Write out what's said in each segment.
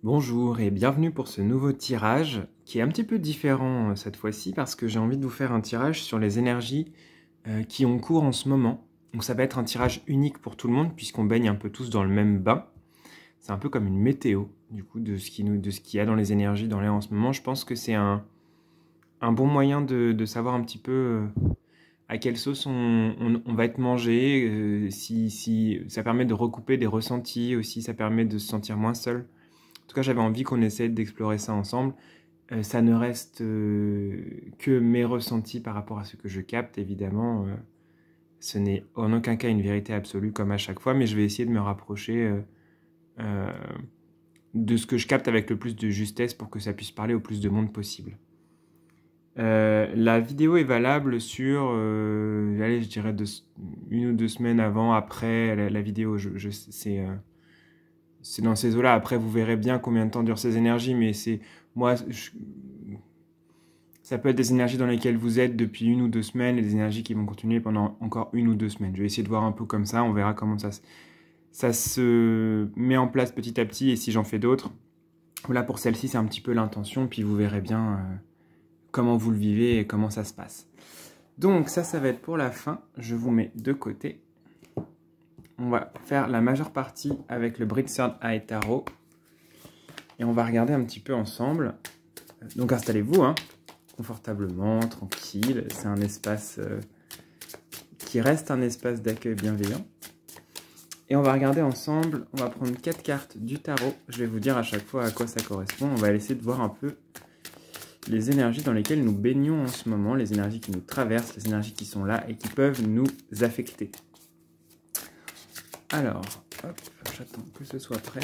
Bonjour et bienvenue pour ce nouveau tirage qui est un petit peu différent cette fois-ci parce que j'ai envie de vous faire un tirage sur les énergies qui ont cours en ce moment. Donc ça va être un tirage unique pour tout le monde puisqu'on baigne un peu tous dans le même bain. C'est un peu comme une météo du coup de ce qu'il y a dans les énergies dans l'air en ce moment. Je pense que c'est un bon moyen de savoir un petit peu à quelle sauce on va être mangé. Si ça permet de recouper des ressentis aussi, ça permet de se sentir moins seul. En tout cas, j'avais envie qu'on essaie d'explorer ça ensemble. Ça ne reste que mes ressentis par rapport à ce que je capte, évidemment. Ce n'est en aucun cas une vérité absolue comme à chaque fois, mais je vais essayer de me rapprocher euh, de ce que je capte avec le plus de justesse pour que ça puisse parler au plus de monde possible. La vidéo est valable sur, allez, je dirais une ou deux semaines avant, après la vidéo. C'est dans ces eaux-là. Après, vous verrez bien combien de temps durent ces énergies, mais ça peut être des énergies dans lesquelles vous êtes depuis une ou deux semaines et des énergies qui vont continuer pendant encore une ou deux semaines. Je vais essayer de voir un peu comme ça, on verra comment ça se met en place petit à petit et si j'en fais d'autres. Là, pour celle-ci, c'est un petit peu l'intention, puis vous verrez bien comment vous le vivez et comment ça se passe. Donc, ça va être pour la fin. Je vous mets de côté. On va faire la majeure partie avec le Bridge Third Eye Tarot. Et on va regarder un petit peu ensemble. Donc installez-vous, hein, confortablement, tranquille. C'est un espace qui reste un espace d'accueil bienveillant. Et on va regarder ensemble, on va prendre 4 cartes du tarot. Je vais vous dire à chaque fois à quoi ça correspond. On va essayer de voir un peu les énergies dans lesquelles nous baignons en ce moment, les énergies qui nous traversent, les énergies qui sont là et qui peuvent nous affecter. Alors, hop, j'attends que ce soit prêt.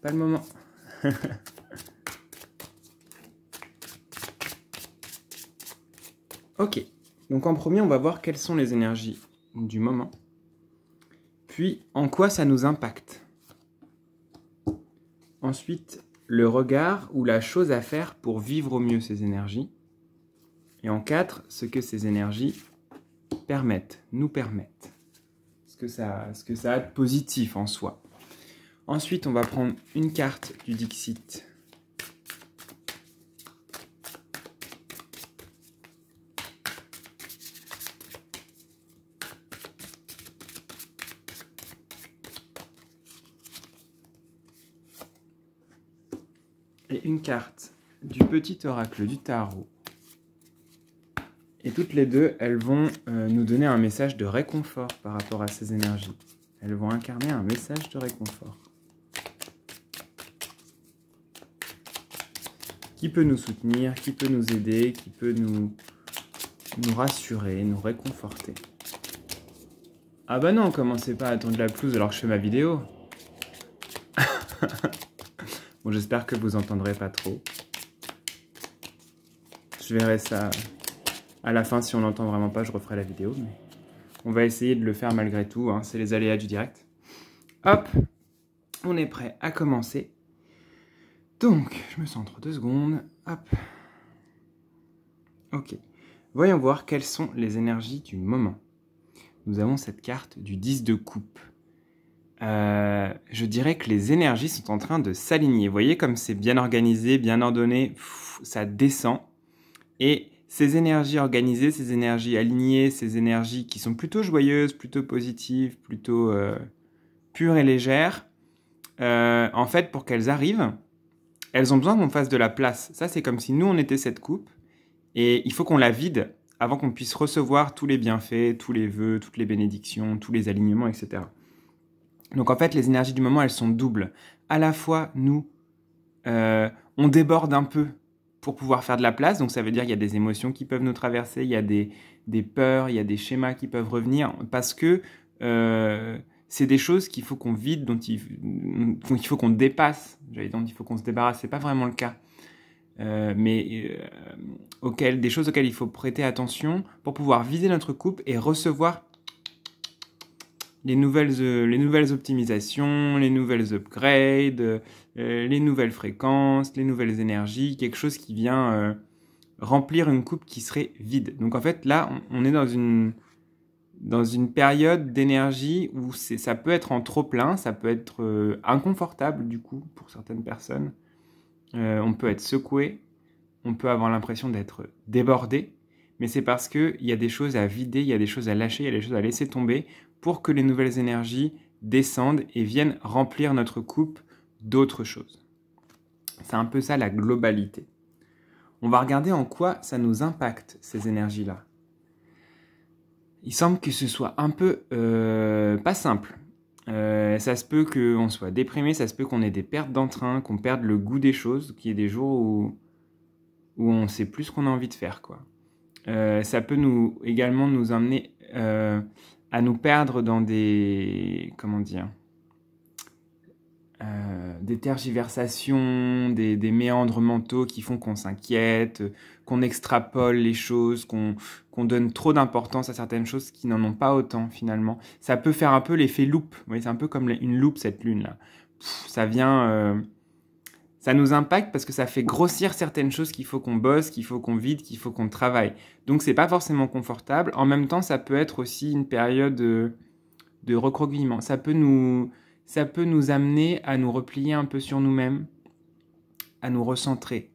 Pas le moment. Ok, donc en premier, on va voir quelles sont les énergies du moment. Puis, en quoi ça nous impacte. Ensuite, le regard ou la chose à faire pour vivre au mieux ces énergies. Et en 4, ce que ces énergies nous permettent. Ce que ça a de positif en soi. Ensuite, on va prendre une carte du Dixit. Et une carte du petit oracle du tarot. Et toutes les deux, elles vont nous donner un message de réconfort par rapport à ces énergies. Elles vont incarner un message de réconfort. Qui peut nous soutenir, qui peut nous aider, qui peut nous rassurer, nous réconforter. Ah bah non, commencez pas à attendre la pelouse alors que je fais ma vidéo. Bon, j'espère que vous entendrez pas trop. Je verrai ça à la fin. Si on n'entend vraiment pas, je referai la vidéo. Mais on va essayer de le faire malgré tout. Hein. C'est les aléas du direct. Hop, on est prêt à commencer. Donc, je me centre 2 secondes. Hop. Ok. Voyons voir quelles sont les énergies du moment. Nous avons cette carte du 10 de coupe. Je dirais que les énergies sont en train de s'aligner. Vous voyez comme c'est bien organisé, bien ordonné, ça descend. Et ces énergies organisées, ces énergies alignées, ces énergies qui sont plutôt joyeuses, plutôt positives, plutôt pures et légères, en fait, pour qu'elles arrivent, elles ont besoin qu'on fasse de la place. Ça, c'est comme si nous, on était cette coupe, et il faut qu'on la vide avant qu'on puisse recevoir tous les bienfaits, tous les vœux, toutes les bénédictions, tous les alignements, etc. Donc en fait, les énergies du moment, elles sont doubles. À la fois, nous, on déborde un peu pour pouvoir faire de la place. Donc ça veut dire qu'il y a des émotions qui peuvent nous traverser, il y a des peurs, il y a des schémas qui peuvent revenir. Parce que c'est des choses qu'il faut qu'on vide, dont il faut qu'on dépasse. J'allais dire, il faut qu'on se débarrasse. C'est pas vraiment le cas. Mais des choses auxquelles il faut prêter attention pour pouvoir vider notre coupe et recevoir les nouvelles optimisations, les nouvelles upgrades, les nouvelles fréquences, les nouvelles énergies, quelque chose qui vient remplir une coupe qui serait vide. Donc en fait là, on est dans une période d'énergie où ça peut être en trop plein, ça peut être inconfortable du coup pour certaines personnes. On peut être secoué, on peut avoir l'impression d'être débordé, mais c'est parce qu'il y a des choses à vider, il y a des choses à lâcher, il y a des choses à laisser tomber pour que les nouvelles énergies descendent et viennent remplir notre coupe d'autres choses. C'est un peu ça la globalité. On va regarder en quoi ça nous impacte, ces énergies-là. Il semble que ce soit un peu pas simple. Ça se peut qu'on soit déprimé, ça se peut qu'on ait des pertes d'entrain, qu'on perde le goût des choses, qu'il y ait des jours où on sait plus ce qu'on a envie de faire, quoi. Ça peut également nous amener à nous perdre dans des tergiversations, des méandres mentaux qui font qu'on s'inquiète, qu'on extrapole les choses, qu'on donne trop d'importance à certaines choses qui n'en ont pas autant finalement. Ça peut faire un peu l'effet loupe. Vous voyez, c'est un peu comme une loupe cette lune-là. Ça vient... ça nous impacte parce que ça fait grossir certaines choses qu'il faut qu'on bosse, qu'il faut qu'on vide, qu'il faut qu'on travaille. Donc c'est pas forcément confortable. En même temps, ça peut être aussi une période de recroquevillement. Ça peut nous amener à nous replier un peu sur nous-mêmes, à nous recentrer,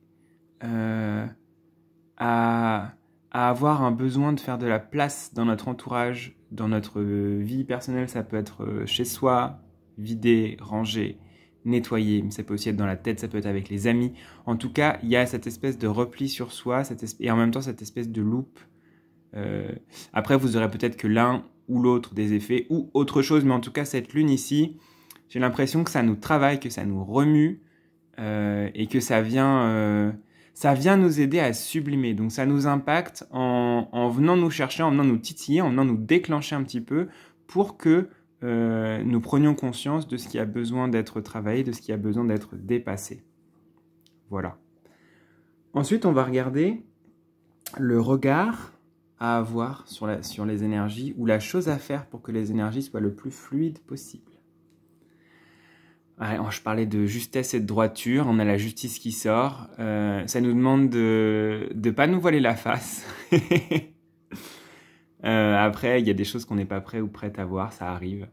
à avoir un besoin de faire de la place dans notre entourage, dans notre vie personnelle. Ça peut être chez soi, vider, ranger, nettoyer, mais ça peut aussi être dans la tête, ça peut être avec les amis. En tout cas, il y a cette espèce de repli sur soi, et en même temps cette espèce de loupe. Après, vous aurez peut-être que l'un ou l'autre des effets, ou autre chose, mais en tout cas, cette lune ici, j'ai l'impression que ça nous travaille, que ça nous remue, et que ça vient nous aider à sublimer. Donc ça nous impacte en venant nous chercher, en venant nous titiller, en venant nous déclencher un petit peu, pour que nous prenions conscience de ce qui a besoin d'être travaillé, de ce qui a besoin d'être dépassé. Voilà. Ensuite, on va regarder le regard à avoir sur les énergies, ou la chose à faire pour que les énergies soient le plus fluides possible. Ouais, je parlais de justesse et de droiture, on a la justice qui sort, ça nous demande de ne pas nous voiler la face. Après, il y a des choses qu'on n'est pas prêt ou prête à voir, ça arrive.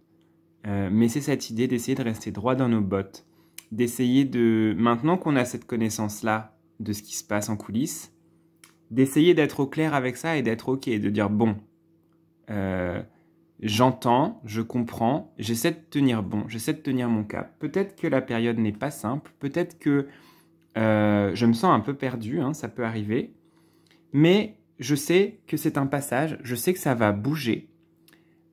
Mais c'est cette idée d'essayer de rester droit dans nos bottes, d'essayer maintenant qu'on a cette connaissance-là de ce qui se passe en coulisses, d'essayer d'être au clair avec ça et d'être ok, de dire bon, j'entends, je comprends, j'essaie de tenir bon, j'essaie de tenir mon cap. Peut-être que la période n'est pas simple, peut-être que je me sens un peu perdu, hein, ça peut arriver, mais je sais que c'est un passage, je sais que ça va bouger,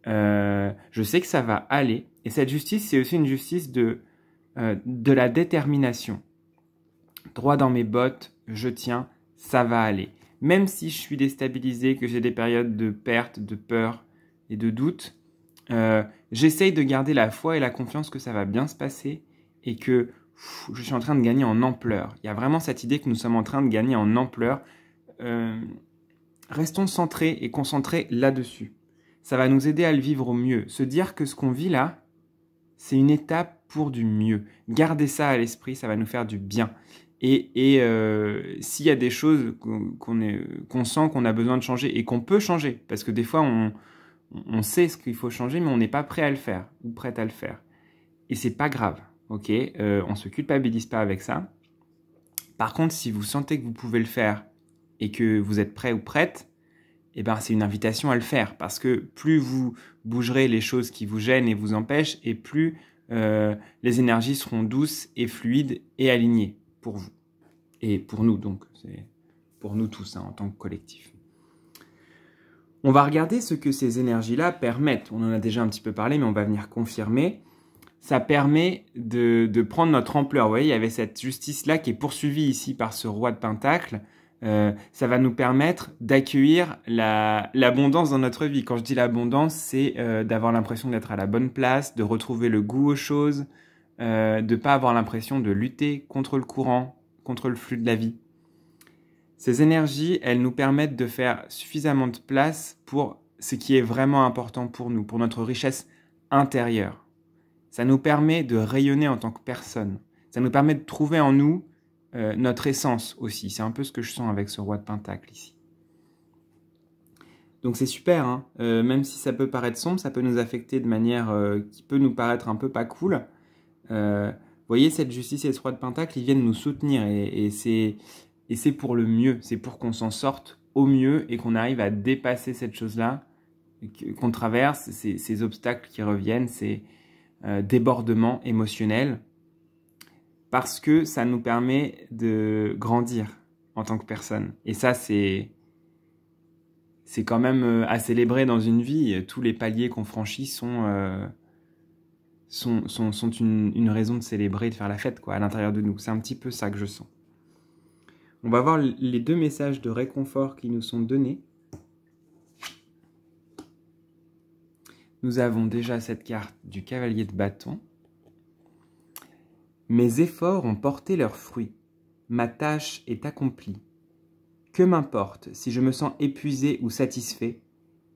je sais que ça va aller. Et cette justice, c'est aussi une justice de la détermination. Droit dans mes bottes, je tiens, ça va aller. Même si je suis déstabilisé, que j'ai des périodes de perte, de peur et de doute, j'essaye de garder la foi et la confiance que ça va bien se passer et que je suis en train de gagner en ampleur. Il y a vraiment cette idée que nous sommes en train de gagner en ampleur. Restons centrés et concentrés là-dessus. Ça va nous aider à le vivre au mieux. Se dire que ce qu'on vit là, c'est une étape pour du mieux. Garder ça à l'esprit, ça va nous faire du bien. Et s'il y a des choses qu'on sent qu'on a besoin de changer et qu'on peut changer, parce que des fois on sait ce qu'il faut changer, mais on n'est pas prêt à le faire ou prête à le faire. Et c'est pas grave, ok, on se culpabilise pas avec ça. Par contre, si vous sentez que vous pouvez le faire et que vous êtes prêt ou prête, eh ben, c'est une invitation à le faire, parce que plus vous bougerez les choses qui vous gênent et vous empêchent, et plus les énergies seront douces et fluides et alignées pour vous. Et pour nous, donc, c'est pour nous tous, hein, en tant que collectif. On va regarder ce que ces énergies-là permettent. On en a déjà un petit peu parlé, mais on va venir confirmer. Ça permet de prendre notre ampleur. Vous voyez, il y avait cette justice-là qui est poursuivie ici par ce roi de Pentacle. Ça va nous permettre d'accueillir l'abondance dans notre vie. Quand je dis l'abondance, c'est d'avoir l'impression d'être à la bonne place, de retrouver le goût aux choses, de ne pas avoir l'impression de lutter contre le courant, contre le flux de la vie. Ces énergies, elles nous permettent de faire suffisamment de place pour ce qui est vraiment important pour nous, pour notre richesse intérieure. Ça nous permet de rayonner en tant que personne. Ça nous permet de trouver en nous notre essence aussi. C'est un peu ce que je sens avec ce roi de Pentacle ici. Donc c'est super, hein. Même si ça peut paraître sombre, ça peut nous affecter de manière qui peut nous paraître un peu pas cool. Vous voyez, cette justice et ce roi de Pentacle, ils viennent nous soutenir et c'est pour le mieux. C'est pour qu'on s'en sorte au mieux et qu'on arrive à dépasser cette chose-là, qu'on traverse, ces obstacles qui reviennent, ces débordements émotionnels, parce que ça nous permet de grandir en tant que personne. Et ça, c'est quand même à célébrer dans une vie. Tous les paliers qu'on franchit sont une raison de célébrer, de faire la fête, quoi, à l'intérieur de nous. C'est un petit peu ça que je sens. On va voir les 2 messages de réconfort qui nous sont donnés. Nous avons déjà cette carte du cavalier de bâton. Mes efforts ont porté leurs fruits. Ma tâche est accomplie. Que m'importe si je me sens épuisé ou satisfait,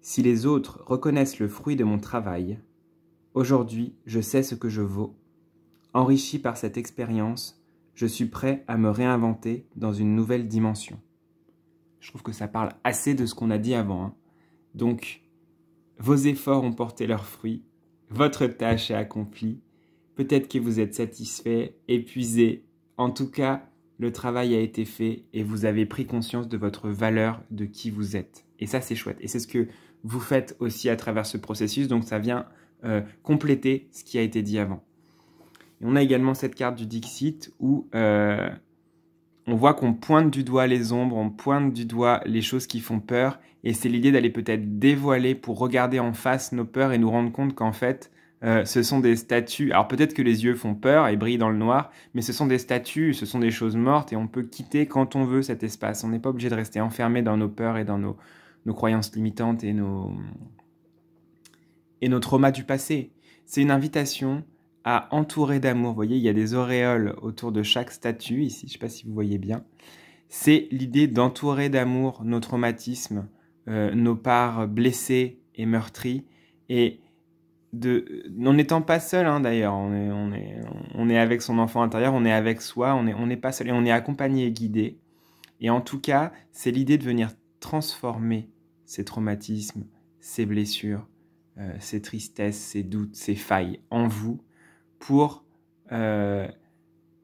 si les autres reconnaissent le fruit de mon travail. Aujourd'hui, je sais ce que je vaux. Enrichi par cette expérience, je suis prêt à me réinventer dans une nouvelle dimension. Je trouve que ça parle assez de ce qu'on a dit avant, hein. Donc, vos efforts ont porté leurs fruits, votre tâche est accomplie, peut-être que vous êtes satisfait, épuisé. En tout cas, le travail a été fait et vous avez pris conscience de votre valeur, de qui vous êtes. Et ça, c'est chouette. Et c'est ce que vous faites aussi à travers ce processus, donc ça vient compléter ce qui a été dit avant. Et on a également cette carte du Dixit où on voit qu'on pointe du doigt les ombres, on pointe du doigt les choses qui font peur, et c'est l'idée d'aller peut-être dévoiler pour regarder en face nos peurs et nous rendre compte qu'en fait, ce sont des statues. Alors peut-être que les yeux font peur et brillent dans le noir, mais ce sont des statues, ce sont des choses mortes, et on peut quitter quand on veut cet espace. On n'est pas obligé de rester enfermé dans nos peurs et dans nos croyances limitantes et nos traumas du passé. C'est une invitation à entourer d'amour. Vous voyez, il y a des auréoles autour de chaque statue, ici, je ne sais pas si vous voyez bien. C'est l'idée d'entourer d'amour nos traumatismes, nos parts blessées et meurtries, et en n'étant pas seul, hein, d'ailleurs, on est avec son enfant intérieur, on est avec soi, on n'est pas seul, et on est accompagné et guidé. Et en tout cas, c'est l'idée de venir transformer ces traumatismes, ces blessures, ces tristesses, ces doutes, ces failles en vous, pour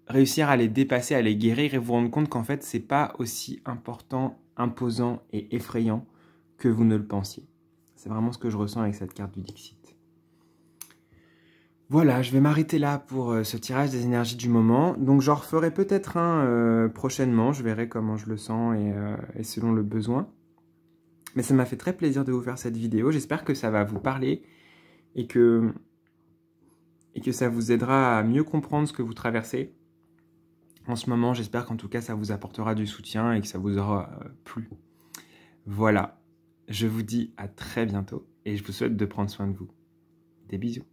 réussir à les dépasser, à les guérir et vous rendre compte qu'en fait, c'est pas aussi important, imposant et effrayant que vous ne le pensiez. C'est vraiment ce que je ressens avec cette carte du Dixit. Voilà, je vais m'arrêter là pour ce tirage des énergies du moment. Donc j'en referai peut-être un prochainement, je verrai comment je le sens et selon le besoin. Mais ça m'a fait très plaisir de vous faire cette vidéo. J'espère que ça va vous parler et que ça vous aidera à mieux comprendre ce que vous traversez en ce moment. J'espère qu'en tout cas, ça vous apportera du soutien et que ça vous aura plu. Voilà, je vous dis à très bientôt et je vous souhaite de prendre soin de vous. Des bisous.